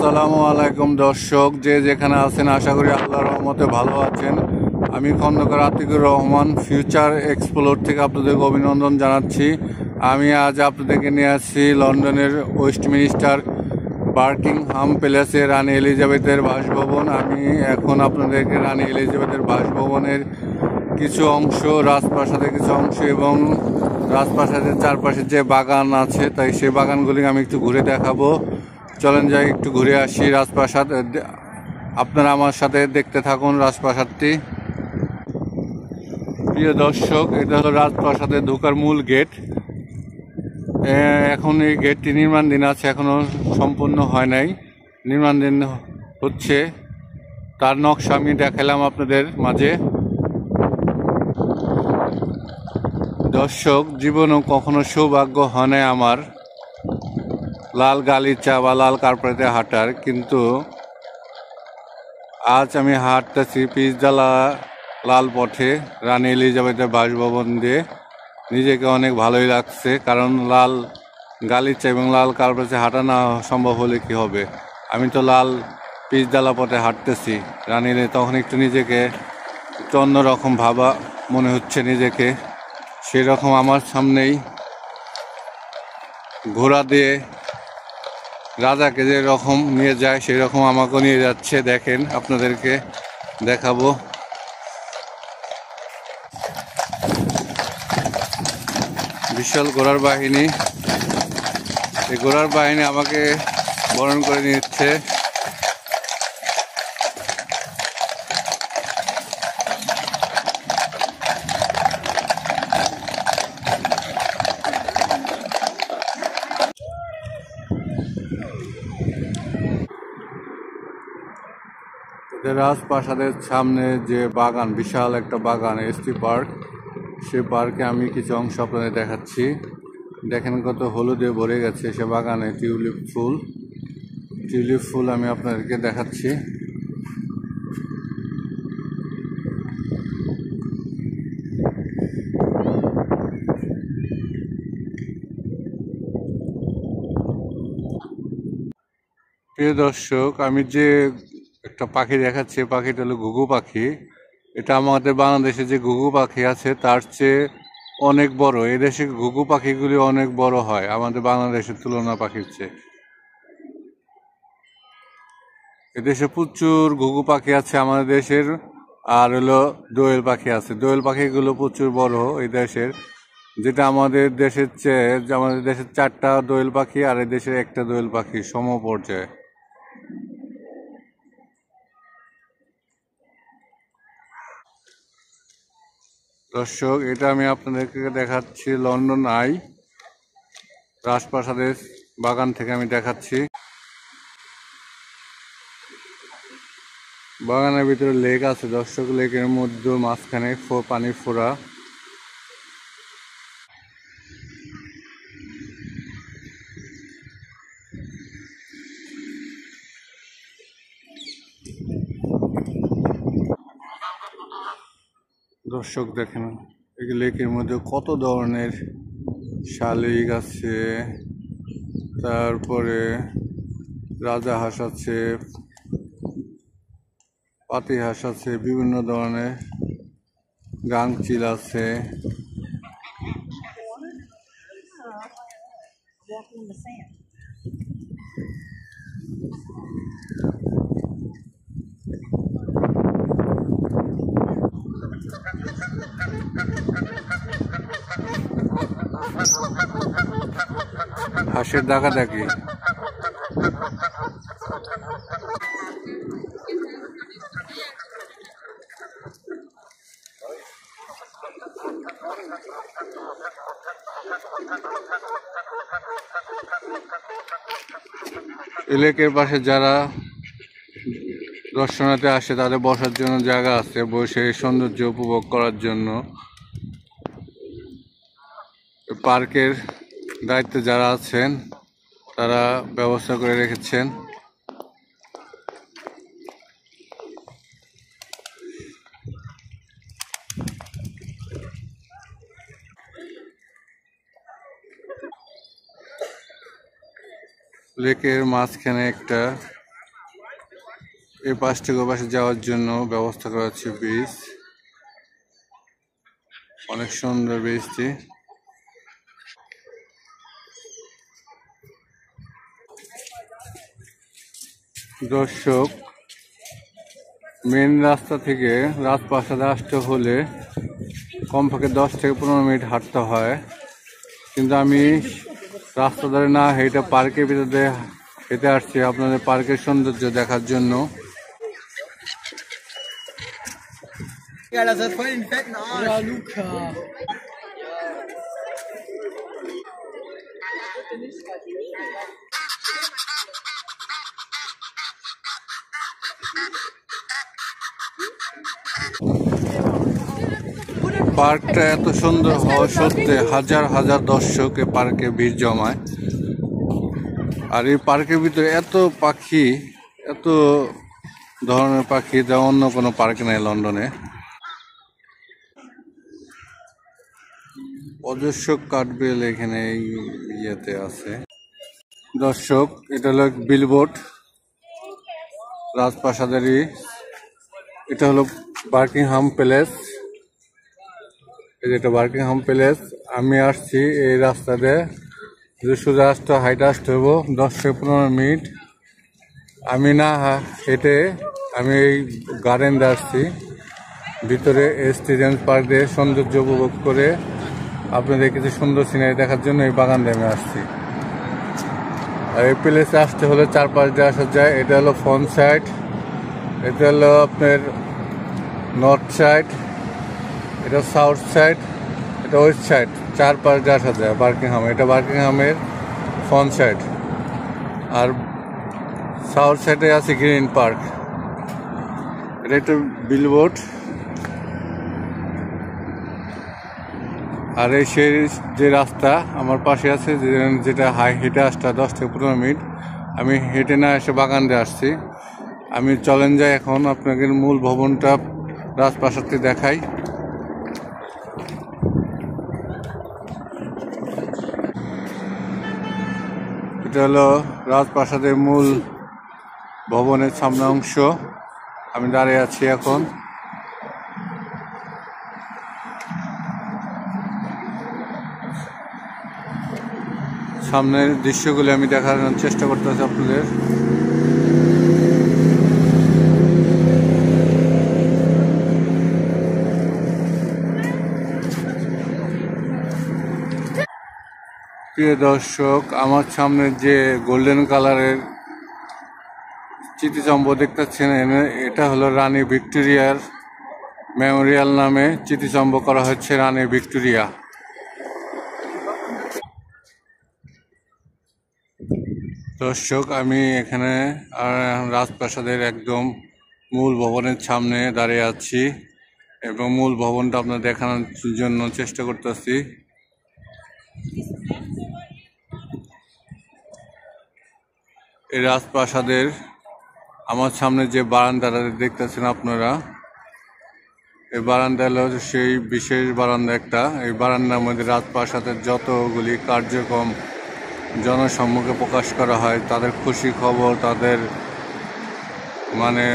আসসালামু আলাইকুম দর্শক, যে যেখানে আছেন আশা করি আল্লাহর রহমতে ভালো আছেন। আমি খন্দকার আতিকুর রহমান ফিউচার এক্সপ্লোর থেকে আপনাদেরকে অভিনন্দন জানাচ্ছি। আমি আজ আপনাদেরকে নিয়ে আসছি লন্ডনের ওয়েস্টমিনিস্টার বার্কিংহাম প্যালেসে রানী এলিজাবেথের বাসভবন। আমি এখন আপনাদেরকে রানী এলিজাবেথের বাসভবনের কিছু অংশ, রাজপ্রাসাদের কিছু অংশ এবং রাজপ্রাসাদের চারপাশে যে বাগান আছে তাই সেই বাগানগুলি আমি একটু ঘুরে দেখাবো। চলেন যাই একটু ঘুরে আসি রাজপ্রাসাদ। আপনারা আমার সাথে দেখতে থাকুন রাজপ্রাসাদটি। প্রিয় দর্শক, এটা হলো রাজপ্রাসাদের ঢোকার মূল গেট। এখন এই গেটটি নির্মাণাধীন আছে, এখনো সম্পূর্ণ হয় নাই, নির্মাণাধীন হচ্ছে। তার নকশা আমি দেখালাম আপনাদের মাঝে। দর্শক, জীবনেও কখনো সৌভাগ্য হয় না আমার লাল গালিচা বা লাল কার্পেটে হাঁটার, কিন্তু আজ আমি হাঁটতেছি পিচঢালা লাল পথে রানী এলিজাবেথের বাসভবন দিয়ে। নিজেকে অনেক ভালোই লাগছে, কারণ লাল গালিচা এবং লাল কার্পেটে হাঁটা না সম্ভব হলে কি হবে। আমি তো লাল পিচঢালা পথে হাঁটতেছি রানী, তখন একটু নিজেকে একটু অন্যরকম ভাবা মনে হচ্ছে নিজেকে। সেরকম আমার সামনেই ঘোড়া দিয়ে রাজাকে যে রকম নিয়ে যায় সেই রকম আমাকেও নিয়ে যাচ্ছে। দেখেন, আপনাদেরকে দেখাবো। বিশাল ঘোড়ার বাহিনী, এই ঘোড়ার বাহিনী আমাকে বরণ করে নিচ্ছে। রাজপ্রাসাদের সামনে যে বাগান, বিশাল একটা বাগান, এসটি পার্ক, সে পার্কে আমি কিছু অংশ আপনাদের দেখাচ্ছি। দেখেন কত হলুদে ভরে গেছে সে বাগানে। টিউলিপ ফুল আমি আপনাদেরকে দেখাচ্ছি। প্রিয় দর্শক, আমি যে একটা পাখি দেখাচ্ছি, পাখিটা হলো ঘুঘু পাখি। এটা আমাদের বাংলাদেশে যে ঘুঘু পাখি আছে তার চেয়ে অনেক বড়। এদেশে ঘুঘু পাখিগুলি অনেক বড় হয় আমাদের বাংলাদেশের তুলনা পাখির চেয়ে। এদেশে প্রচুর ঘুঘু পাখি আছে আমাদের দেশের, আর হলো দোয়েল পাখি আছে। দোয়েল পাখিগুলো প্রচুর বড় এই দেশের, যেটা আমাদের দেশের চেয়ে, আমাদের দেশের 4টা দোয়েল পাখি আর এই দেশের একটা দোয়েল পাখি সম পর্যায়ে। দর্শক, এটা আমি আপনাদেরকে দেখাচ্ছি লন্ডন আই রাজপ্রাসাদের বাগান থেকে আমি দেখাচ্ছি। বাগানের ভিতরে লেক আছে দর্শক, লেকের মধ্যে মাঝখানে পানির ফোঁড়া। দর্শক দেখেন, এই লেকের মধ্যে কত ধরনের শালিক আছে, তারপরে রাজা হাঁস আছে, পাতি হাঁস আছে, বিভিন্ন ধরনের গাংচিল আছে। হাঁসের ডাকাডাকি। লেকের পাশে যারা দর্শনার্থী আসে তাদের বসার জন্য জায়গা আছে, বসে সৌন্দর্য উপভোগ করার জন্য। পার্কের দায়িত্বে যারা আছেন তারা ব্যবস্থা করে রেখেছেন। লেকের মাঝখানে একটা এই পাশ থেকে ওই পাশে যাওয়ার জন্য ব্যবস্থা করা হচ্ছে ব্রিজ। অনেক সুন্দর ব্রিজটি। দর্শক, মেন রাস্তা থেকে রাজপ্রাসাদে আসতে হলে কমপক্ষে 10 থেকে 15 মিনিট হাঁটতে হয়, কিন্তু আমি রাস্তা ধারে না হেঁটে পার্কের ভিতরে হেঁটে আসছি আপনাদের পার্কের সৌন্দর্য দেখার জন্য। Ja, das hat voll den fetten Arsch. Ja, Luca. পার্কটা এত সুন্দর হওয়া সত্ত্বে হাজার হাজার দর্শক এ পার্কে ভিড় জমায়। আর এই পার্কের ভিতরে এত পাখি, এত ধরনের পাখি যা অন্য কোনো পার্কে নেই লন্ডনে। অজস্র কাঠবেল এখানে এই ইয়েতে আছে। দর্শক, এটা হলো বিলবোর্ড রাজপ্রাসাদেরই। এটা হলো বার্কিংহাম প্যালেস। এটা বার্কিংহাম প্যালেস। আমি আসছি এই রাস্তাতে, সোজা আসতে হাইটে আসতে হবো 10 থেকে 15 মিনিট। আমি না হেঁটে আমি এই গার্ডেনে আসছি, ভিতরে স্টেডিয়াম পার্ক দিয়ে সৌন্দর্য উপভোগ করে আপনাদের কিছু সুন্দর সিনারি দেখার জন্য এই বাগান দিয়ে আমি আসছি। আর এই প্লেসে আসতে হলে 4-5 দিয়ে আসা যায়। এটা হলো ফ্রন্ট সাইড, এটা হলো আপনার নর্থ সাইড, এটা সাউথ সাইড, এটা ওয়েস্ট সাইড। 4-5 দিয়ে আসা যায় বার্কিংহাম। এটা বার্কিংহামের ফ্রন্ট সাইড। আর সাউথ সাইডে আছে গ্রিন পার্ক। এটা একটা বিলবোর্ড। আর এই সেই যে রাস্তা আমার পাশে আছে, যেটা হেঁটে আসতে 10 থেকে 15 মিনিট, আমি হেঁটে না এসে বাগান দিয়ে আসছি। আমি চলেন যাই এখন আপনাকে মূল ভবনটা রাজপ্রাসাদটি দেখাই। এটা হলো রাজপ্রাসাদের মূল ভবনের সামনে অংশ। আমি দাঁড়িয়ে আছি এখন। সামনের দৃশ্যগুলি আমি দেখানোর চেষ্টা করতেছি আপনাদের। প্রিয় দর্শক, আমার সামনে যে গোল্ডেন কালারের স্মৃতিস্তম্ভ দেখতেছেন, এটা হলো রানী ভিক্টোরিয়ার মেমোরিয়াল নামে স্মৃতিস্তম্ভ করা হচ্ছে রানী ভিক্টোরিয়া। দর্শক, আমি এখানে রাজপ্রাসাদের একদম মূল ভবনের সামনে দাঁড়িয়ে আছি এবং মূল ভবনটা আপনার দেখানোর জন্য চেষ্টা করতেছি। এই রাজপ্রাসাদের আমার সামনে যে বারান্দাটা দেখতেছেন আপনারা, এই বারান্দা হলো সেই বিশেষ বারান্দা একটা। এই বারান্দার মধ্যে রাজপ্রাসাদের যতগুলি কার্যক্রম জনসম্মুখে প্রকাশ করা হয়, তাদের খুশি খবর, তাদের মানে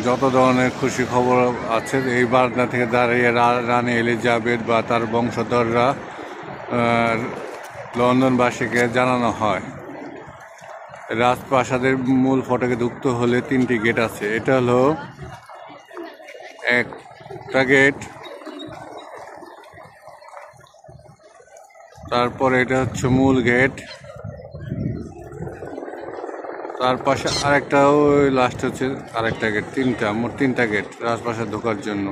যত ধরনের খুশি খবর আছে এই বারান্দা থেকে দাঁড়িয়ে রানী এলিজাবেথ বা তার বংশধররা লন্ডনবাসীকে জানানো হয়। রাজপ্রাসাদের মূল ফটকে ঢুকতে হলে 3টি গেট আছে। এটা হলো একটা গেট, তারপরে এটা হচ্ছে মূল গেট, তার পাশে আরেকটা, ওই লাস্ট হচ্ছে আরেকটা গেট। মোট তিনটা গেট রাজপ্রাসাদ ঢোকার জন্য।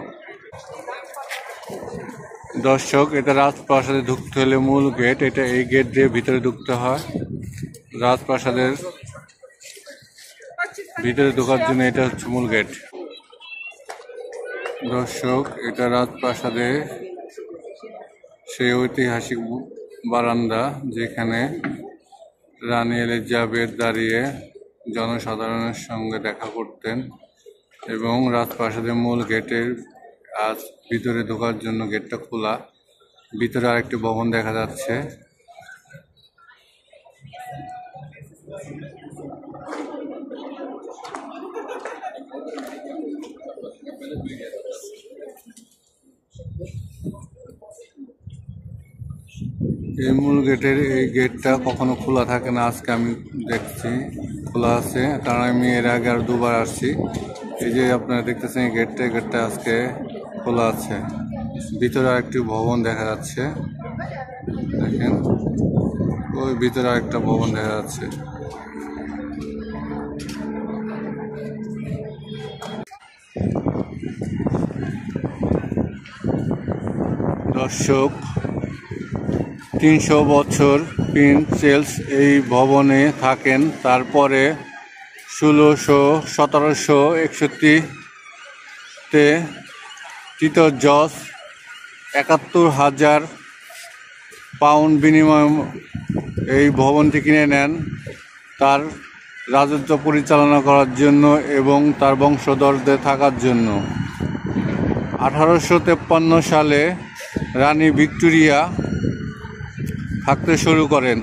দর্শক, এটা রাজপ্রাসাদে ঢুকতে হলে মূল গেট, এটা এই গেট দিয়ে ভিতরে ঢুকতে হয়। রাজপ্রাসাদের ভিতরে ঢোকার জন্য এটা হচ্ছে মূল গেট। দর্শক, এটা রাজপ্রাসাদে সেই ঐতিহাসিক বারান্দা যেখানে রানী এলিজাবেথ দাঁড়িয়ে জনসাধারণের সঙ্গে দেখা করতেন এবং রাজপ্রাসাদের মূল গেটের আজ ভিতরে ঢোকার জন্য গেটটা খোলা। ভিতরে আরেকটি ভবন দেখা যাচ্ছে। এই মূল গেটের এই গেটটা কখনো খোলা থাকে না, আজকে আমি দেখছি খোলা আছে, কারণ আমি এর আগে আর দুবার আসছি। এই যে আপনারা দেখতেছেন এই গেটটা আজকে খোলা আছে। ভিতরে আরেকটি ভবন দেখা যাচ্ছে, দেখেন ওই ভিতরে আরেকটা ভবন দেখা যাচ্ছে। দর্শক, 300 বছর প্রিন্স চার্লস এই ভবনে থাকেন। তারপরে 1761-তে তৃতীয় জর্জ 71,000 পাউন্ড বিনিময়ে এই ভবনটি কিনে নেন তার রাজত্ব পরিচালনা করার জন্য এবং তার বংশধরদের থাকার জন্য। 1853 সালে রানী ভিক্টোরিয়া থাকতে শুরু করেন,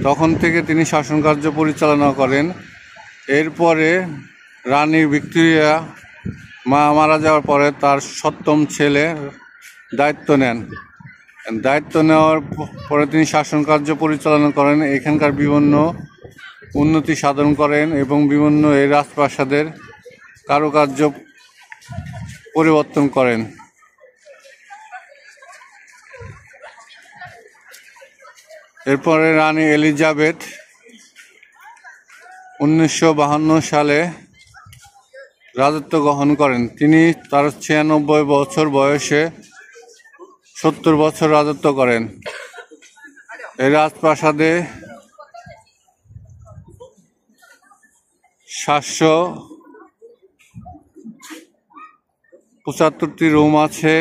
তখন থেকে তিনি শাসনকার্য পরিচালনা করেন। এরপরে রানী ভিক্টোরিয়া মারা যাওয়ার পরে তার 7ম ছেলে দায়িত্ব নেন। দায়িত্ব নেওয়ার পরে তিনি শাসনকার্য পরিচালনা করেন, এখানকার বিভিন্ন উন্নতি সাধন করেন এবং বিভিন্ন এই রাজপ্রাসাদের কারুকার্য পরিবর্তন করেন। এরপরে রানী এলিজাবেথ 1952 সালে রাজত্ব গ্রহণ করেন। তিনি তার 96 বছর বয়সে 70 বছর রাজত্ব করেন। এই রাজপ্রাসাদে 775টি রুম আছে,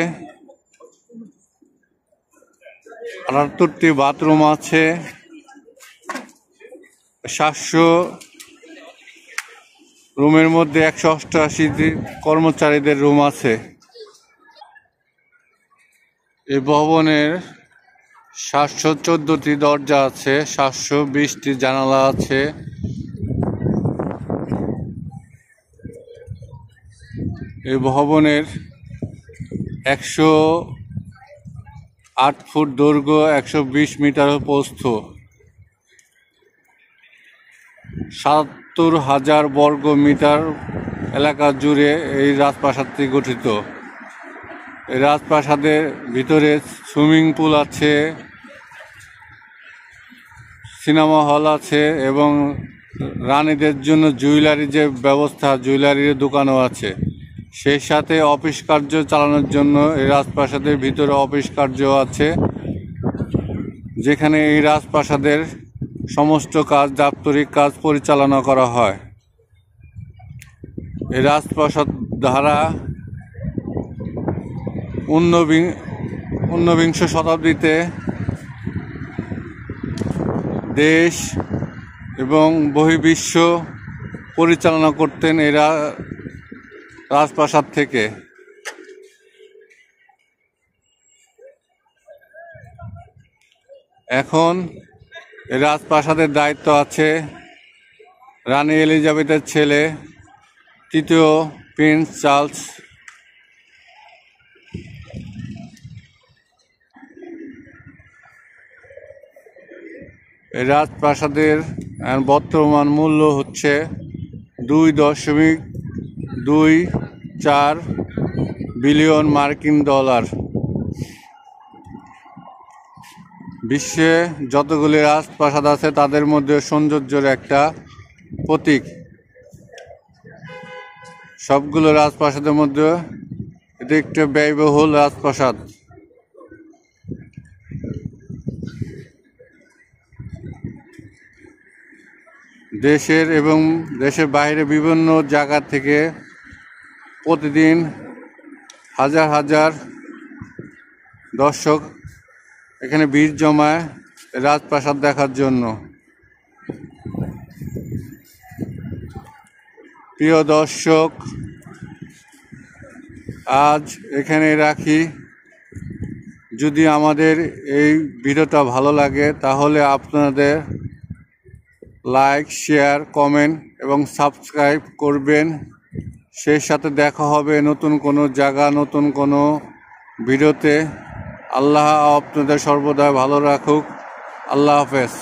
78টি বাথরুম আছে, 700 রুমের মধ্যে 188টি কর্মচারীদের রুম আছে। এই ভবনের 714টি দরজা আছে, 720টি জানালা আছে। এই ভবনের 108 ফুট দৈর্ঘ্য, 120 মিটার প্রস্থ, 70,000 বর্গ মিটার এলাকা জুড়ে এই রাজপ্রাসাদটি গঠিত। এই রাজপ্রাসাদের ভিতরে সুইমিং পুল আছে, সিনেমা হল আছে এবং রানীদের জন্য জুয়েলারি যে ব্যবস্থা, জুয়েলারির দোকানও আছে। সেই সাথে অফিস কার্য চালানোর জন্য এই রাজপ্রাসাদের ভিতরে অফিস কার্য আছে, যেখানে এই রাজপ্রাসাদের সমস্ত কাজ, দাপ্তরিক কাজ পরিচালনা করা হয়। এই রাজপ্রাসাদ দ্বারা ঊনবিংশ শতাব্দীতে দেশ এবং বহির্বিশ্ব পরিচালনা করতেন এরা রাজপ্রাসাদ থেকে। এখন এই রাজপ্রাসাদের দায়িত্ব আছে রানী এলিজাবেথের ছেলে 3য় প্রিন্স চার্লস। এই রাজপ্রাসাদের বর্তমান মূল্য হচ্ছে $2.24 বিলিয়ন মার্কিন ডলার। বিশ্বে যতগুলি রাজপ্রাসাদ আছে তাদের মধ্যে সৌন্দর্যের একটা প্রতীক। সবগুলো রাজপ্রাসাদের মধ্যে এটি একটা ব্যয়বহুল রাজপ্রাসাদ। দেশের এবং দেশের বাইরে বিভিন্ন জায়গা থেকে প্রতিদিন হাজার হাজার দর্শক এখানে ভিড় জমায় রাজপ্রাসাদ দেখার জন্য। প্রিয় দর্শক, আজ এখানে রাখি। যদি আমাদের এই ভিডিওটা ভালো লাগে তাহলে আপনাদের লাইক, শেয়ার, কমেন্ট এবং সাবস্ক্রাইব করবেন। সেই সাথে দেখা হবে নতুন কোনো জায়গা, নতুন কোনো ভিডিওতে। আল্লাহ আপনাদের সর্বদা ভালো রাখুক। আল্লাহ হাফেজ।